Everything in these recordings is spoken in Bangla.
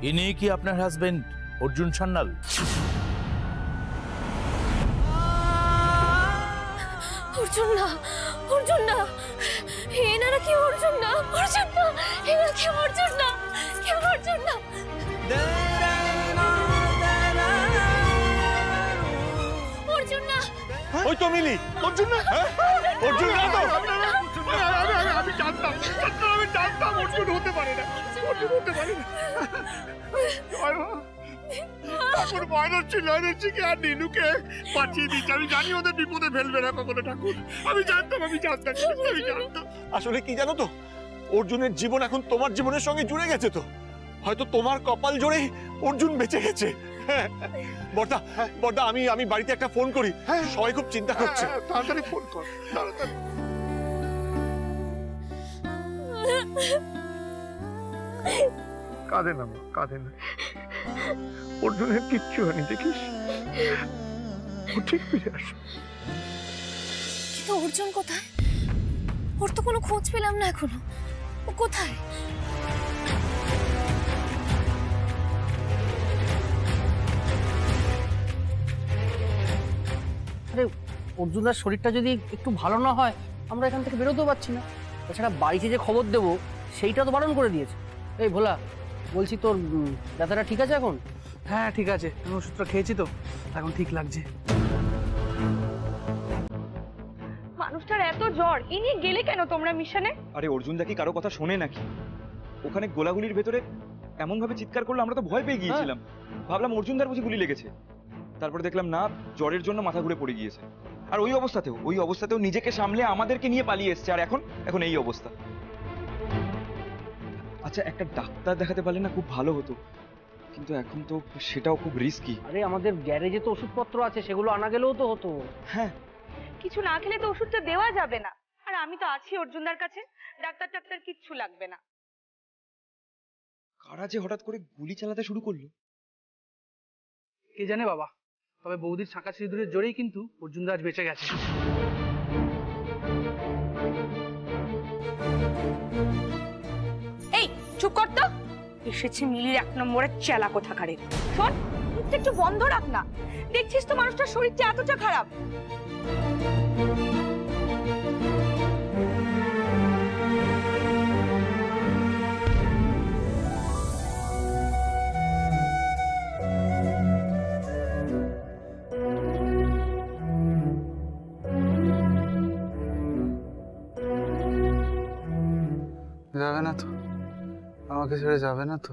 ইনি কি আপনার হাজবেন্ড অর্জুন সান্যাল? অর্জুন না, অর্জুন না, এনারা কি অর্জুন না, অর্জুন না, এনারা কি অর্জুন না, কি অর্জুন না। অর্জুন না, ওই তো মিলি। অর্জুন না, অর্জুন না তো। আমি জানতাম অর্জুন হতে পারে না, অর্জুন হতে পারে না। ঠাকুর ভয় ছিল আর নীলুকে পাঠিয়ে দিচ্ছে। আমি জানি ওদের বিপদে ফেলবে না কখনো ঠাকুর। আমি জানতাম। আসলে কি জানো তো, অর্জুনের জীবন এখন তোমার জীবনের সঙ্গে জুড়ে গেছে। তো হয়তো তোমার কপাল জোরেই অর্জুন বেঁচে গেছে। বড়দা, বড়দা, আমি বাড়িতে একটা ফোন করি। সবাই খুব চিন্তা করছে। তাড়াতাড়ি ফোন কর, তাড়াতাড়ি। কাঁদে না মা, কাঁদে না। অর্জুনের কিচ্ছু হয়নি, দেখিস ও ঠিক ফিরে আসবে। কিন্তু অর্জুন কোথায়? ওর তো কোনো খোঁজ পেলাম না এখনো। ও কোথায়? আরে অর্জুনদার শরীরটা যদি একটু ভালো না হয় আমরা এখান থেকে বেরোতেও পারছি না। তাছাড়া বাড়িতে যে খবর দেবো সেইটা তো বারণ করে দিয়েছে। এই ভোলা, বলছি তোর ব্যথাটা ঠিক আছে এখন? হ্যাঁ ঠিক আছে, আমি ওষুধটা খেয়েছি তো এখন ঠিক লাগছে। মানুষটার এত জ্বর, ইনি গেলে কেন তোমরা মিশনে? আরে অর্জুন দা কি কারো কথা শোনে নাকি? ওখানে গোলাগুলির ভেতরে এমন ভাবে চিৎকার করলো আমরা তো ভয় পেয়ে গিয়েছিলাম। ভাবলাম অর্জুনদার বুঝি গুলি লেগেছে। তারপরে দেখলাম না, জ্বরের জন্য মাথা ঘুরে পড়ে গিয়েছে। আর ওই অবস্থাতেও নিজেকে সামলে আমাদেরকে নিয়ে পালিয়ে এসছে। আর এখন এই অবস্থা। আচ্ছা, একটা ডাক্তার দেখাতে পারলে না খুব ভালো হতো, কিন্তু এখন তো সেটাও খুব রিস্কি। আরে আমাদের গ্যারেজে তো ওষুধপত্র আছে, সেগুলো আনা গেলেও তো হতো। হ্যাঁ, কিছু না খেলে তো ওষুধটা দেওয়া যাবে না। আর আমি তো আছি অর্জুনদার কাছে, ডাক্তার কিচ্ছু লাগবে না। কারা যে হঠাৎ করে গুলি চালাতে শুরু করলো কে জানে বাবা। তবে বৌদির শাঁখা সিঁদুরের জোরেই কিন্তু অর্জুনদা আজ বেঁচে গেছে। এই চুপ কর তো। এসেছে মিলির 1 নম্বরের চেলা কোথাকারে। শোন, মুখটা একটু বন্ধ রাখ না। দেখছিস তো মানুষটার শরীরটা এতটা খারাপ। যাবে না তো? আমাকে ছেড়ে যাবে না তো?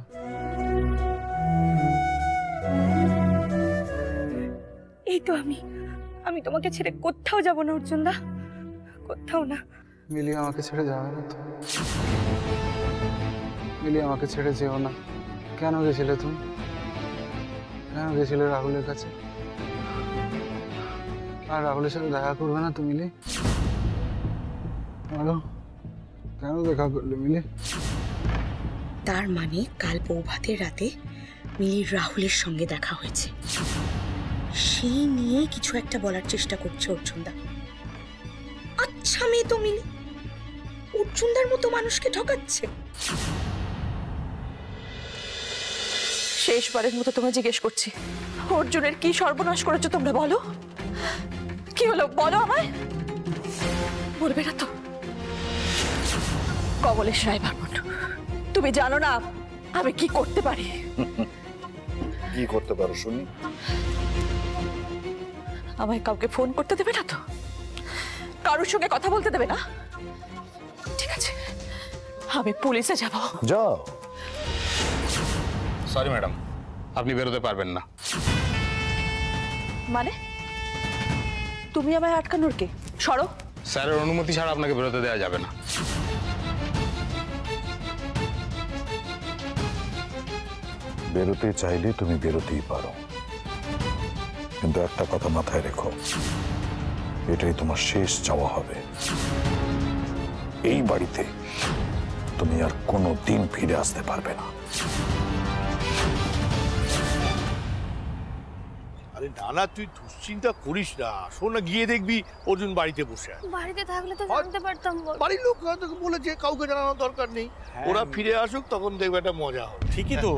এই তো আমি তোমাকে ছেড়ে কোথাও যাব না অর্জুনদা, কোথাও না। মিলি আমাকে ছেড়ে যাবে না তো? মিলি আমাকে ছেড়ে যেও না। কেন গেছিলে তুমি? কেন গেছিলে রাহুলের কাছে? আর রাহুলের সাথে দেখা করবে না তো মিলি? কেন দেখা করলে মিলি? তার মানে কাল বৌভাতের রাতে মিলির রাহুলের সঙ্গে দেখা হয়েছে, সেই নিয়ে কিছু একটা বলার চেষ্টা করছে অর্জুনদা। আচ্ছা মেয়ে তো মিলি অর্জুনদার মতো মানুষকে ঠকাচ্ছে। শেষবারের মতো তোমরা জিজ্ঞেস করছি, অর্জুনের কি সর্বনাশ করেছো তোমরা? বলো, কি হলো বলো আমায়। বলবে না তো? কমলেশ রায় বর্মন, তুমি জানো না আমি কি করতে পারি? কি করতে পারো শুনি? আমায় কাউকে ফোন করতে দেবে না তো? কারোর সঙ্গে কথা বলতে দেবে না? ঠিক আছে, আমি পুলিশে যাব। যাও। সরি ম্যাডাম, আপনি বেরোতে পারবেন না। মানে তুমি আমায় আটকানোর কে? সরো। স্যারের অনুমতি ছাড়া আপনাকে বেরোতে দেওয়া যাবে না। বেরোতে চাইলে তুমি বেরোতেই পারো, কিন্তু একটা কথা মাথায় রেখো, এটাই তোমার শেষ চাওয়া হবে। এই বাড়িতে তুমি আর কোনো দিন ফিরে আসতে পারবে না। আরে নানা, তুই দুশ্চিন্তা করিস না। শোন না, গিয়ে দেখবি অর্জুন বাড়িতে বসে আছে। বাড়িতে থাকলে তো জানতে পারতাম। বাড়ির লোক হয়তো বলেছে, কাউকে জানানোর দরকার নেই। ওরা ফিরে আসুক, তখন দেখবে একটা মজা হবে। ঠিকই তো।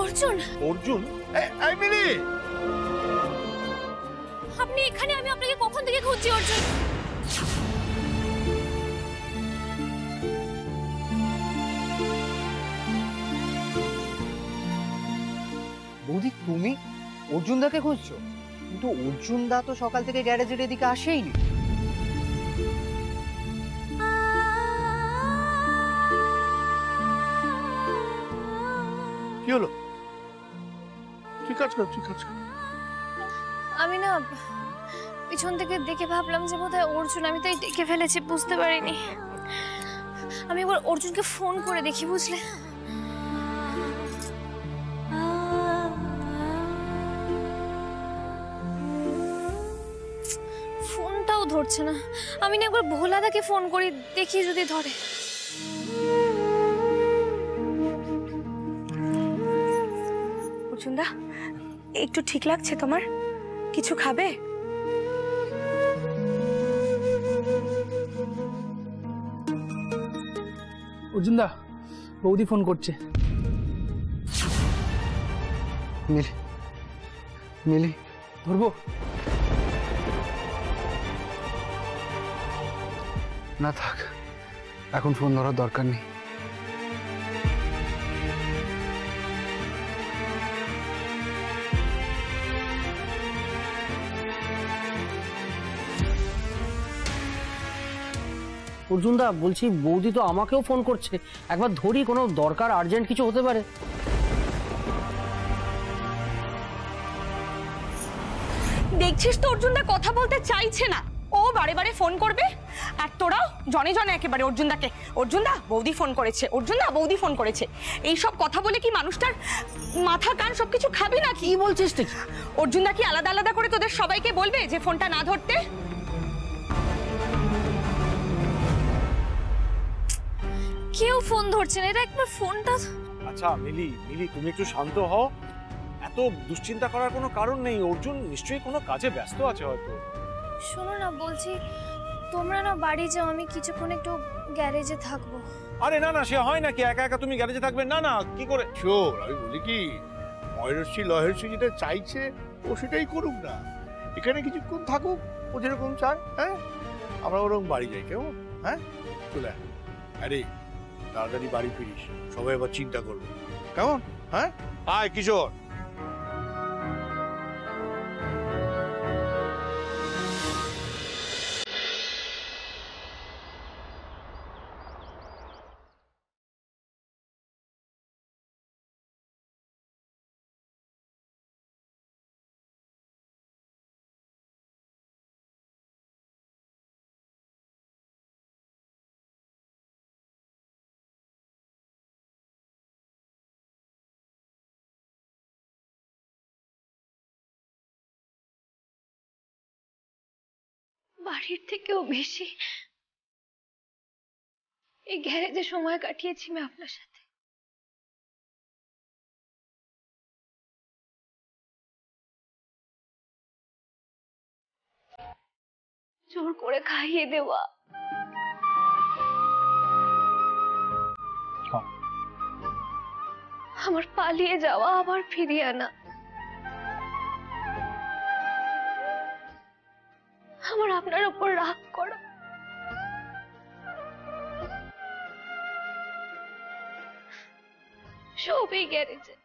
অর্জুন, অর্জুন, এই মিলি, আপনি এখানে? আমি আপনাকে কখন থেকে খুঁজছি অর্জুন। বৌদি তুমি অর্জুন দাকে খুঁজছো? কিন্তু অর্জুন দা তো সকাল থেকে গ্যারেজের এদিকে আসেইনি। কি হলো? ঠিক আছে, ঠিক আছে। আমি না পিছন থেকে দেখে ভাবলাম যে বোধহয় অর্জুন, আমি তাই ডেকে ফেলেছি, বুঝতে পারিনি। আমি একবার অর্জুনকে ফোন করে দেখি, বুঝলে? ফোনটাও ধরছে না। আমি না একবার ভোলাদাকে ফোন করি, দেখি যদি ধরে। অর্জুনদা, একটু ঠিক লাগছে তোমার? কিছু খাবে? অর্জুনদা, বৌদি ফোন করছে। মিলি, মিলি ধরবো? না থাক, এখন ফোন ধরার দরকার নেই। অর্জুন দা, বলছি বৌদি তো আমাকেও ফোন করছে, একবার ধরি, কোনো দরকার আর্জেন্ট কিছু হতে পারে। দেখছিস তো অর্জুনদা কথা বলতে চাইছে না। ও বারে বারে ফোন করবে, আর তোরাও জনে জনে একেবারে অর্জুনদাকে, অর্জুনদা বৌদি ফোন করেছে, অর্জুনদা বৌদি ফোন করেছে। এই সব কথা বলে কি মানুষটার মাথা কান সবকিছু খাবি না? কি বলছিস তুই? অর্জুনদা কি আলাদা আলাদা করে তোদের সবাইকে বলবে যে ফোনটা না ধরতে? কেউ ফোন ধরছে না, এটা একবার ফোনটা। আচ্ছা মিলি, মিলি তুমি একটু শান্ত হও। এত দুশ্চিন্তা করার কোনো কারণ নেই। অর্জুন নিশ্চয়ই কোনো কাজে ব্যস্ত আছে হয়তো। শোনো না, বলছি তোমরা না বাড়ি যাও, আমি কিছুক্ষণ একটু গ্যারেজে থাকবো। আরে না না, সে হয় নাকি একা একা তুমি গ্যারেজে থাকবে? না না, কি করে? শোন, আমি বলি কি, ময়ূরশ্রী লহেরশ্রী যেটা চাইছে ও সেটাই করুক না। এখানে কিছুক্ষণ থাকুক, ও যেরকম চায়। হ্যাঁ, আমরা ওরকম বাড়ি যাই, কেমন? হ্যাঁ, চলে আয়। আরে তাড়াতাড়ি বাড়ি ফিরিস, সবাই আবার চিন্তা করবে, কেমন? হ্যাঁ, আয় কিশোর। বাড়ির থেকেও বেশি এই গ্যারেজে সময় কাটিয়েছি আমি আপনার সাথে। জোর করে খাইয়ে দেওয়া, আমার পালিয়ে যাওয়া, আবার ফিরিয়ে আনা, আমার আপনার উপর রাগ করা। সবই গ্যারেজে,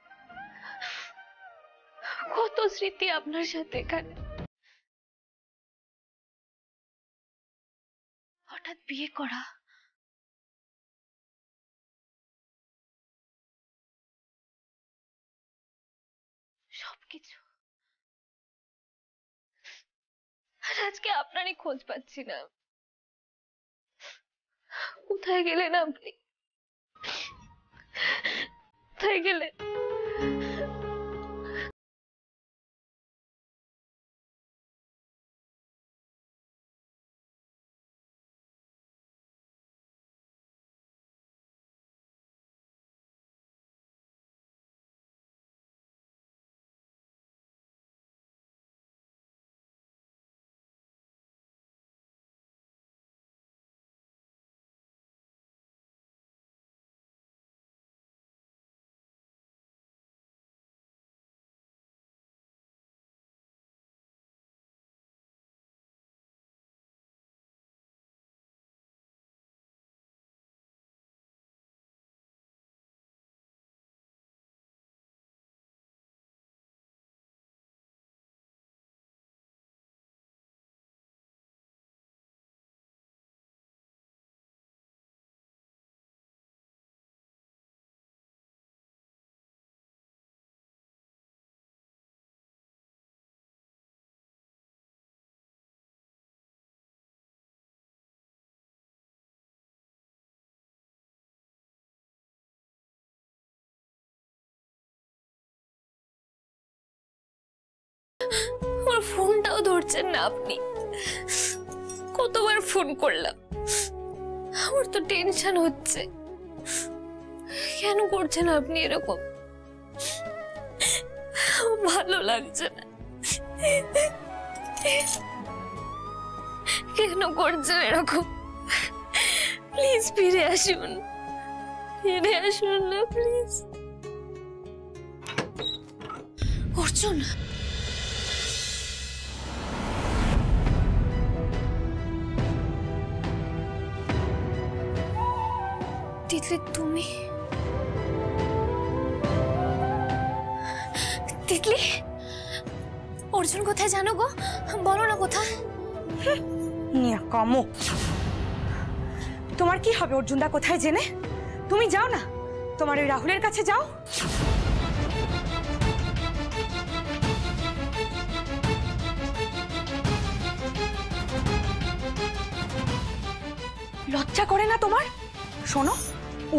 কত স্মৃতি আপনার সাথে এখানে। হঠাৎ বিয়ে করা, সবকিছু। আর আজকে আপনারই খোঁজ পাচ্ছি না। কোথায় গেলেন আপনি? কোথায় গেলেন? আমার ফোনটাও ধরছেন না আপনি। কতবার ফোন করলাম, আমার তো টেনশন হচ্ছে। কেন করছেন আপনি এরকম? ভালো লাগছে না। কেন করছেন এরকম? প্লিজ ফিরে আসুন, ফিরে আসুন না প্লিজ। অর্জুন, তিতলি তুমি? তিতলি, অর্জুন কোথায় জানো গো? বলো না কোথায়। কামো, তোমার কি হবে অর্জুনদা কোথায় জেনে? তুমি যাও না, তোমার ওই রাহুলের কাছে যাও। লজ্জা করে না তোমার? শোনো,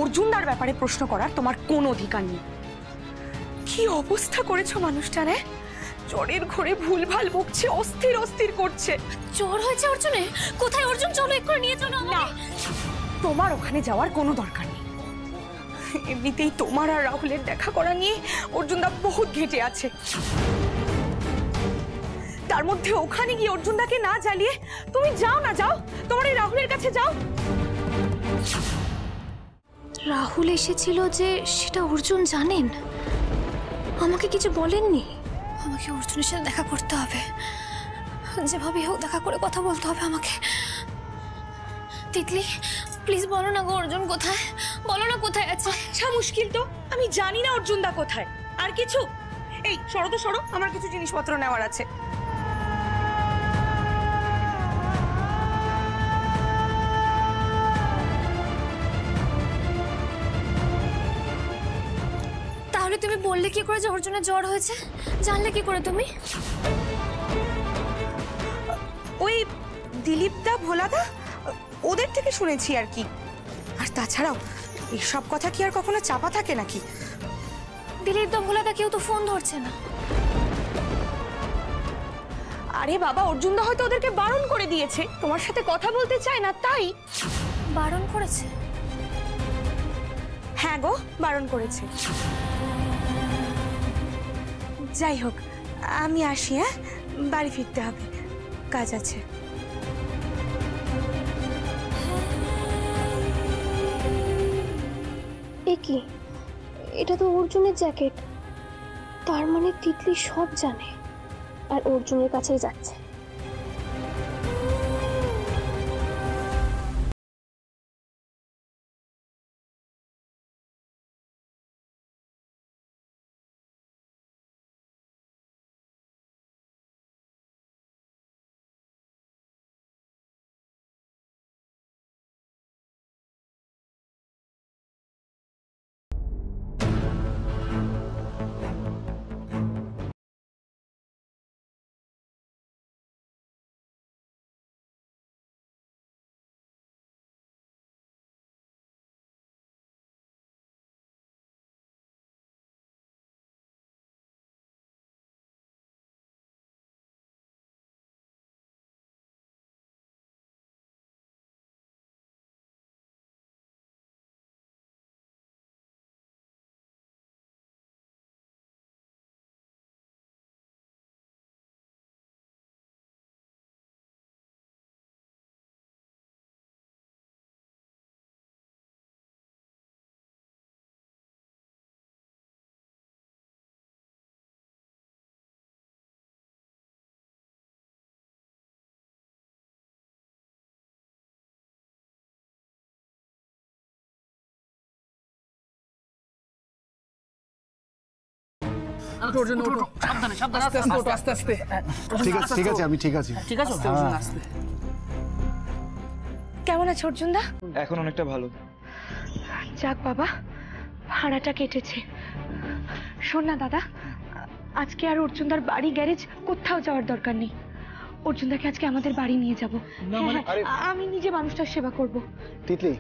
অর্জুনদার ব্যাপারে প্রশ্ন করার তোমার কোনো অধিকার নেই। কি অবস্থা করেছো মানুষটারে? জ্বরের ঘরে ভুলভাল বকছে, অস্থির অস্থির করছে। জ্বর হয়েছে অর্জুনে? কোথায় অর্জুন? চলো একবার নিয়ে চলো। না, তোমার ওখানে যাওয়ার কোনো দরকার নেই। এমনিতেই তোমার আর রাহুলের দেখা করা নিয়ে অর্জুনদা বহুত ঘেঁটে আছে। তার মধ্যে ওখানে গিয়ে অর্জুনদাকে না জ্বালিয়ে তুমি যাও না, যাও তোমার এই রাহুলের কাছে যাও। রাহুল এসেছিল যে সেটা অর্জুন জানেন? আমাকে কিছু বলেননি? আমাকে অর্জুনের সাথে দেখা করতে হবে, যেভাবে হোক দেখা করে কথা বলতে হবে আমাকে। তিতলি প্লিজ বলো না গো, অর্জুন কোথায়? বলো না কোথায় আছে। আচ্ছা মুশকিল তো, আমি জানি না অর্জুনদা কোথায়। আর কিছু? এই সরো তো সরো, আমার কিছু জিনিসপত্র নেওয়ার আছে। তাহলে তুমি বললে কি করে যে অর্জুনের জ্বর হয়েছে? জানলে কি করে তুমি? ওই দিলীপদা, ভোলাদা, ওদের থেকে শুনেছি আর কি। আর তাছাড়াও এসব কথা কি আর কখনো চাপা থাকে নাকি? দিলীপদা, ভোলাদা কেউ তো ফোন ধরছে না। আরে বাবা, অর্জুনদা হয়তো ওদেরকে বারণ করে দিয়েছে, তোমার সাথে কথা বলতে চায় না তাই। বারণ করেছে? হ্যাঁ গো, বারণ করেছে। যাই হোক, আমি আসি। হ্যাঁ, বাড়ি ফিরতে হবে, কাজ আছে। এ কি, এটা তো অর্জুনের জ্যাকেট। তার মানে তিতলি সব জানে আর অর্জুনের কাছেই যাচ্ছে। সাবধানে সাবধানে আস্তে আস্তে আস্তে আস্তে ঠিক আছে আমি ঠিক আছি। ঠিক আছে অর্জুন আস্তে। কেমন আছে অর্জুনদা? এখন অনেকটা ভালো। যাক বাবা, ভাড়াটা কেটেছে। শোন না দাদা, আজকে আর অর্জুনদার বাড়ি গ্যারেজ কোথাও যাওয়ার দরকার নেই। অর্জুনদাকে আজকে আমাদের বাড়ি নিয়ে যাব। আমি নিজে মানুষটার সেবা করব। তিতলি,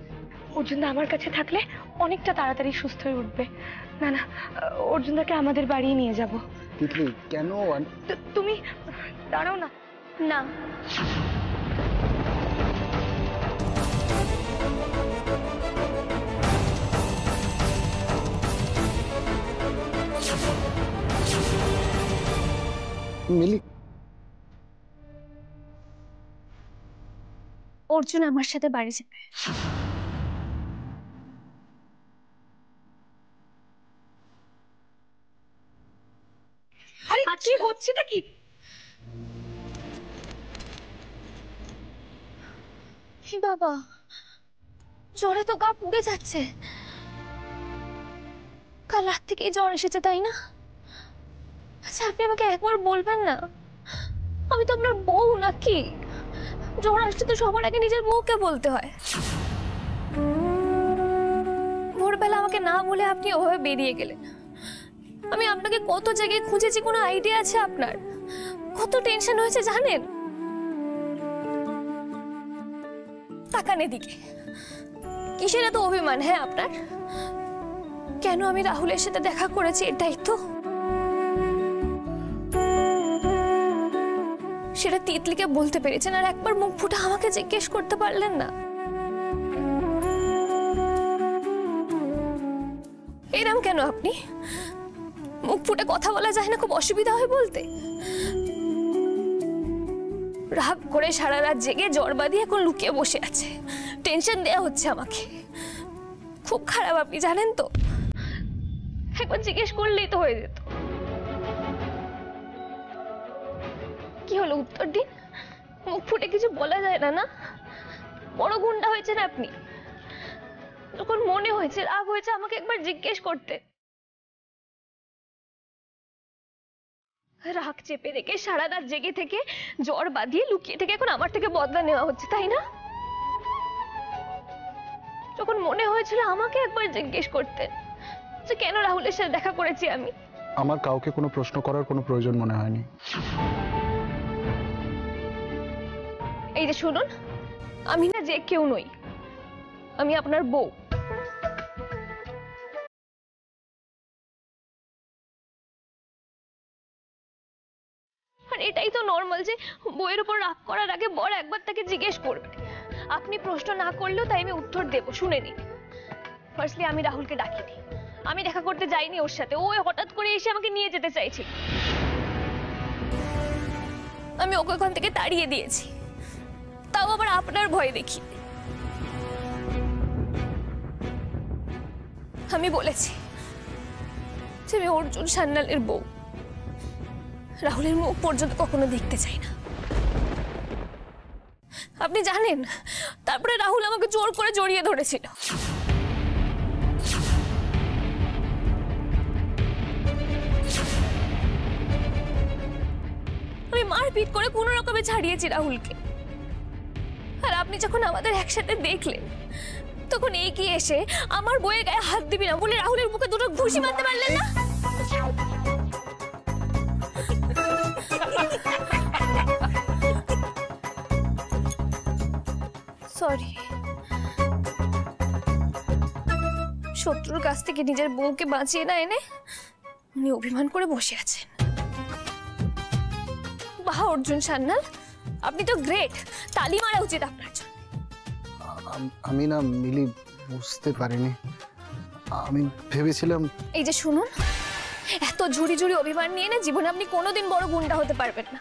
অর্জুনদা আমার কাছে থাকলে অনেকটা তাড়াতাড়ি সুস্থ হয়ে উঠবে। না না, অর্জুনদাকে আমাদের বাড়ি নিয়ে যাব। তিতলি কেন? তুমি দাঁড়াও না। না, মিলি, অর্জুন আমার সাথে বাড়ি যাবে। আরে কি হচ্ছেটা কি? বাবা, জ্বরে তো গা পুড়ে যাচ্ছে। কাল রাত থেকেই জ্বর এসেছে, তাই না? আচ্ছা, আপনি আমাকে একবার বলবেন না, আমি তো আপনার বউ নাকি? জ্বর আসলে তো সবার আগে নিজের বউকে বলতে হয়। ভোরবেলা আমাকে না বলে আপনি ওভাবে বেরিয়ে গেলেন। আমি আপনাকে কত জায়গায় খুঁজেছি, কোনো আইডিয়া আছে আপনার? কত টেনশন হয়েছে জানেন? তাকান এদিকে, কিসের এত অভিমান? হ্যাঁ আপনার কেন আমি রাহুলের সাথে দেখা করেছি এটাই তো? সেটা তিতলিকে বলতে পেরেছেন, আর একবার মুখ ফুটে আমাকে জিজ্ঞেস করতে পারলেন না? এরম কেন আপনি? মুখ ফুটে কথা বলা যায় না? খুব অসুবিধা হয় বলতে? রাগ করে সারা রাত জেগে জ্বর বাঁধিয়ে এখন লুকিয়ে বসে আছে, টেনশন দেয়া হচ্ছে আমাকে। খুব খারাপ আপনি, জানেন তো? একবার জিজ্ঞেস করলেই তো হয়ে যেত। কি হলো, উত্তর দিন। মুখ ফুটে কিছু বলা যায় না? না বড় গুন্ডা হয়েছেন আপনি। যখন মনে হয়েছে, রাগ হয়েছে, আমাকে একবার জিজ্ঞেস করতে। রাগ চেপে রেখে সারা রাত জেগে থেকে জ্বর বাঁধিয়ে লুকিয়ে থেকে এখন আমার থেকে বদলা নেওয়া হচ্ছে, তাই না? যখন মনে হয়েছিল আমাকে একবার জিজ্ঞেস করতে যে কেন রাহুলের সাথে দেখা করেছি আমি। আমার কাউকে কোনো প্রশ্ন করার কোনো প্রয়োজন মনে হয়নি। এই যে শুনুন, আমি না যে কেউ নই, আমি আপনার বউ। আর এটাই তো নর্মাল যে বউয়ের উপর রাগ করার আগে বর একবার তাকে জিজ্ঞেস করবে। আপনি প্রশ্ন না করলেও তাই আমি উত্তর দেব, শুনে নিন। ফার্স্টলি আমি রাহুলকে ডাকিনি, আমি দেখা করতে যাইনি ওর সাথে। ও হঠাৎ করে এসে আমাকে নিয়ে যেতে চাইছিল, আমি ওকে ওখান থেকে তাড়িয়ে দিয়েছি, তাও আবার আপনার ভয় দেখি। আমি বলেছি যে আমি অর্জুন সান্যালের বউ, রাহুলের মুখ পর্যন্ত কখনো দেখতে চাই না। আপনি জানেন, তারপরে রাহুল আমাকে জোর করে জড়িয়ে ধরেছিল। আমি মারপিট করে কোনো রকমে ছাড়িয়েছি রাহুলকে। আর আপনি যখন আমাদের একসাথে দেখলেন, তখন এগিয়ে এসে আমার বইয়ের গায়ে হাত দিবি না বলে রাহুলের মুখে দুটো ঘুষি মারতে পারলেন না? সরি, শত্রুর কাছ থেকে নিজের বউকে বাঁচিয়ে না এনে উনি অভিমান করে বসে আছেন। বাহ অর্জুন সান্যাল, আপনি তো গ্রেট, তালি মারা উচিত আপনার জন্য। আমি না মিলি, বুঝতে পারিনি। আমি ভেবেছিলাম। এই যে শুনুন, এত ঝুড়ি ঝুড়ি অভিমান নিয়ে না জীবনে আপনি কোনোদিন বড় গুন্ডা হতে পারবেন না।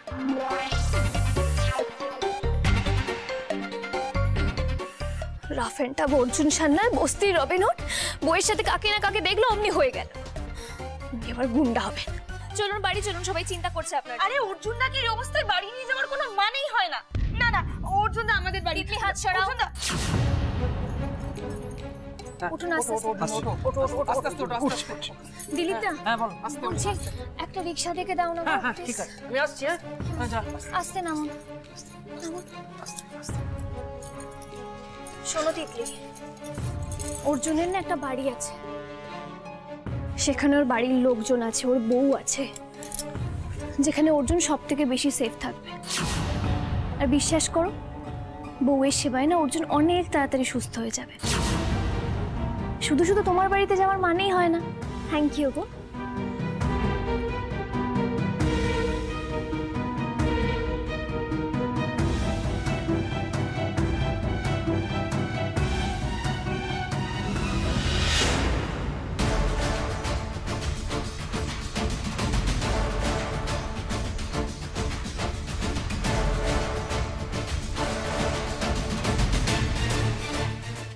Rough and tough Arjun Sanyal, বস্তির রবিনহুড, বইয়ের সাথে কাকে না কাকে দেখলো অমনি হয়ে গেল। উনি আবার গুন্ডা হবেন। চলুন বাড়ি চলুন, সবাই চিন্তা করছে আপনার। আরে অর্জুনদাকে এই অবস্থায় বাড়ি নিয়ে যাওয়ার কোনো মানেই হয় না। না না, অর্জুনদা আমাদের বাড়ি। হাত সরাও। উঠুন আস্তে আস্তে। দিলীপদা, বলছি একটা রিক্সা ডেকে দাও না। ঠিক আছে, আমি আসছি। আস্তে নামুন। শোনো তিতলি, অর্জুনের না একটা বাড়ি আছে, সেখানে ওর বাড়ির লোকজন আছে, ওর বউ আছে, যেখানে অর্জুন সব থেকে বেশি সেফ থাকবে। আর বিশ্বাস করো, বউয়ের সেবায় না অর্জুন অনেক তাড়াতাড়ি সুস্থ হয়ে যাবে। শুধু শুধু তোমার বাড়িতে যাওয়ার মানেই হয় না। Thank you go.